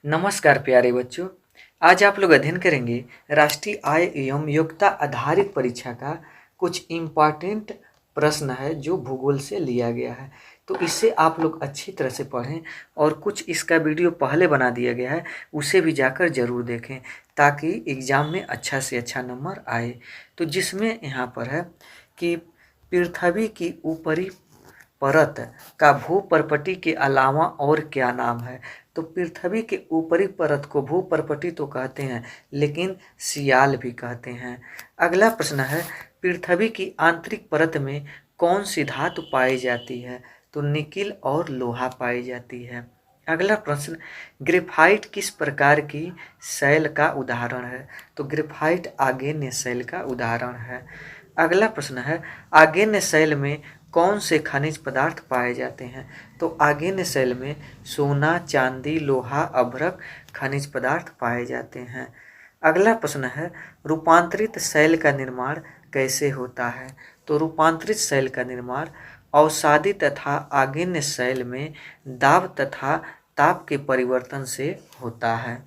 नमस्कार प्यारे बच्चों। आज आप लोग अध्ययन करेंगे राष्ट्रीय आय एवं योग्यता आधारित परीक्षा का कुछ इम्पॉर्टेंट प्रश्न है जो भूगोल से लिया गया है। तो इससे आप लोग अच्छी तरह से पढ़ें और कुछ इसका वीडियो पहले बना दिया गया है, उसे भी जाकर ज़रूर देखें ताकि एग्ज़ाम में अच्छा से अच्छा नंबर आए। तो जिसमें यहाँ पर है कि पृथ्वी की ऊपरी परत का भूपर्पटी के अलावा और क्या नाम है। तो पृथ्वी के ऊपरी परत को भूपर्पटी तो कहते हैं, लेकिन सियाल भी कहते हैं। अगला प्रश्न है, पृथ्वी की आंतरिक परत में कौन सी धातु पाई जाती है। तो निकिल और लोहा पाई जाती है। अगला प्रश्न, ग्रेफाइट किस प्रकार की शैल का उदाहरण है। तो ग्रेफाइट आग्नेय शैल का उदाहरण है। अगला प्रश्न है, आग्नेय शैल में कौन से खनिज पदार्थ पाए जाते हैं। तो आग्नेय शैल में सोना, चांदी, लोहा, अभ्रक खनिज पदार्थ पाए जाते हैं। अगला प्रश्न है, रूपांतरित शैल का निर्माण कैसे होता है। तो रूपांतरित शैल का निर्माण अवसादी तथा आग्नेय शैल में दाब तथा ताप के परिवर्तन से होता है।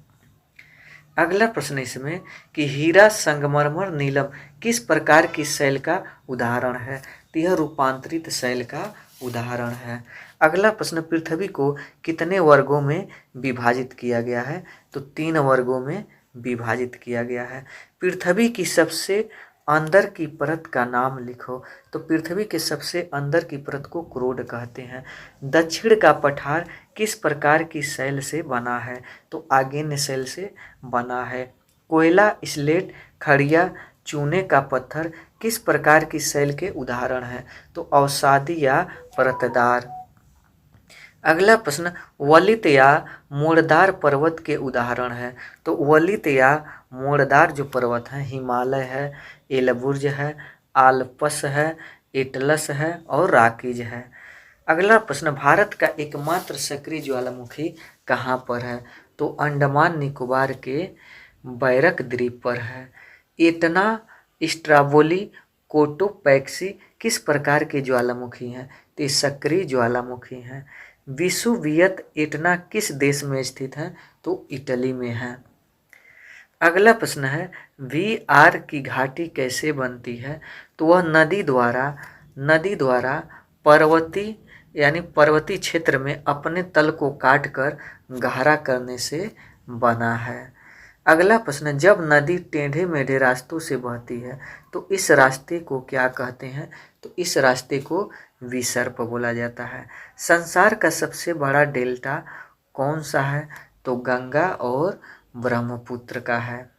अगला प्रश्न इसमें कि हीरा, संगमरमर, नीलम किस प्रकार की शैल का उदाहरण है। तो यह रूपांतरित शैल का उदाहरण है। अगला प्रश्न, पृथ्वी को कितने वर्गों में विभाजित किया गया है। तो 3 वर्गों में विभाजित किया गया है। पृथ्वी की सबसे अंदर की परत का नाम लिखो। तो पृथ्वी के सबसे अंदर की परत को क्रोड कहते हैं। दक्षिण का पठार किस प्रकार की शैल से बना है। तो आग्नेय शैल से बना है। कोयला, स्लेट, खड़िया, चूने का पत्थर किस प्रकार की शैल के उदाहरण है। तो अवसादी या परतदार। अगला प्रश्न, वलित या मोड़दार पर्वत के उदाहरण है। तो वलित या मोड़दार जो पर्वत है, हिमालय है, एलबुर्ज है, आल्प्स है, एटलस है और रॉकीज है। अगला प्रश्न, भारत का एकमात्र सक्रिय ज्वालामुखी कहाँ पर है। तो अंडमान निकोबार के बैरक द्वीप पर है। एटना, स्ट्राबोली, कोटोपैक्सी किस प्रकार के ज्वालामुखी हैं। तो ये सक्रिय ज्वालामुखी हैं। विसुवियत एटना किस देश में स्थित है। तो इटली में है। अगला प्रश्न है, वी आर की घाटी कैसे बनती है। तो वह नदी द्वारा पर्वतीय क्षेत्र में अपने तल को काटकर गहरा करने से बना है। अगला प्रश्न, जब नदी टेढ़े मेढ़े रास्तों से बहती है तो इस रास्ते को क्या कहते हैं। तो इस रास्ते को विसर्प बोला जाता है। संसार का सबसे बड़ा डेल्टा कौन सा है। तो गंगा और ब्रह्मपुत्र का है।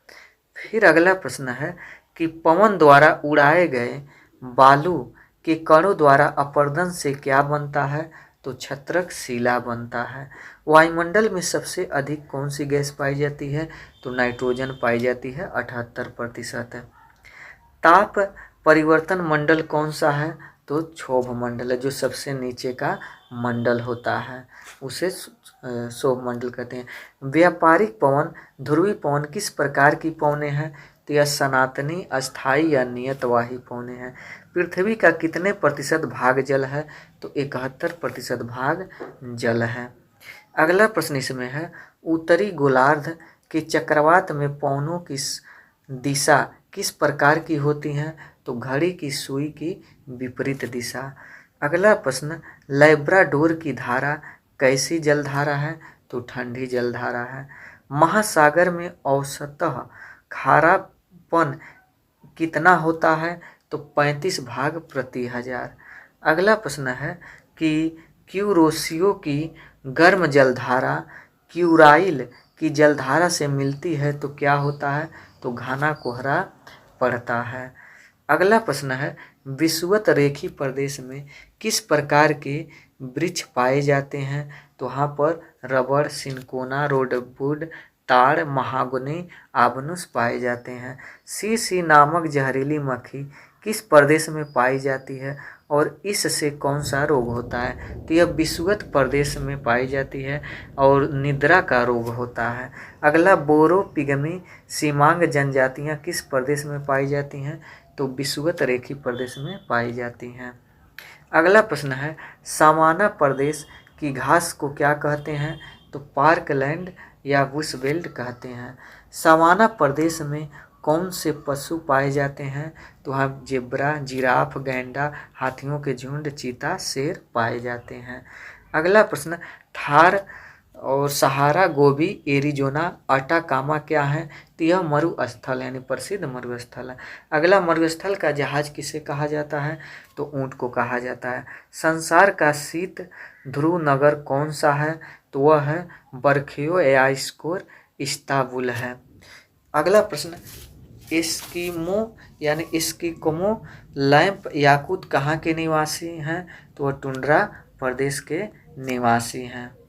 फिर अगला प्रश्न है कि पवन द्वारा उड़ाए गए बालू के कणों द्वारा अपरदन से क्या बनता है। तो छत्रक शिला बनता है। वायुमंडल में सबसे अधिक कौन सी गैस पाई जाती है। तो नाइट्रोजन पाई जाती है, 78%। ताप परिवर्तन मंडल कौन सा है। तो क्षोभ मंडल है, जो सबसे नीचे का मंडल होता है उसे क्षोभ मंडल कहते हैं। व्यापारिक पवन, ध्रुवीय पवन किस प्रकार की पवनें हैं। तो यह सनातनी, अस्थाई या नियतवाही पवनें हैं। पृथ्वी का कितने प्रतिशत भाग जल है। तो 71% भाग जल है। अगला प्रश्न इसमें है, उत्तरी गोलार्ध के चक्रवात में पवनों की दिशा किस प्रकार की होती हैं। तो घड़ी की सुई की विपरीत दिशा। अगला प्रश्न, लैब्राडोर की धारा कैसी जलधारा है। तो ठंडी जलधारा है। महासागर में औसतः खारापन कितना होता है। तो 35 भाग प्रति 1000। अगला प्रश्न है कि क्यूरोसियो की गर्म जलधारा क्यूराइल की जलधारा से मिलती है तो क्या होता है। तो घना कोहरा पड़ता है। अगला प्रश्न है, विषुवत रेखी प्रदेश में किस प्रकार के वृक्ष पाए जाते हैं। तो वहाँ पर रबड़, सिनकोना, रोडवुड, ताड़, महागनी, आबनुस पाए जाते हैं। सी नामक जहरीली मक्खी किस प्रदेश में पाई जाती है और इससे कौन सा रोग होता है। तो यह विषुवत प्रदेश में पाई जाती है और निद्रा का रोग होता है। अगला, बोरो पिगमी सीमांग जनजातियाँ किस प्रदेश में पाई जाती हैं। तो विषुवत रेखी प्रदेश में पाई जाती हैं। अगला प्रश्न है, सामाना प्रदेश की घास को क्या कहते हैं। तो पार्कलैंड या बुश बेल्ट कहते हैं। सवाना प्रदेश में कौन से पशु पाए जाते हैं? तो वहाँ जेब्रा, जिराफ, गैंडा, हाथियों के झुंड, चीता, शेर पाए जाते हैं। अगला प्रश्न, थार और सहारा गोबी, एरिजोना, अटाकामा क्या है? तो यह मरुस्थल यानी प्रसिद्ध मरुस्थल है। अगला, मरुस्थल का जहाज किसे कहा जाता है? तो ऊंट को कहा जाता है। संसार का शीत ध्रुव नगर कौन सा है? तो वह है बर्खियो याइस्कोर इस्तांबुल है। अगला प्रश्न, एस्किमो यानी एस्किमो लैंप याकुत कहाँ के निवासी हैं? तो वह टुंड्रा प्रदेश के निवासी हैं।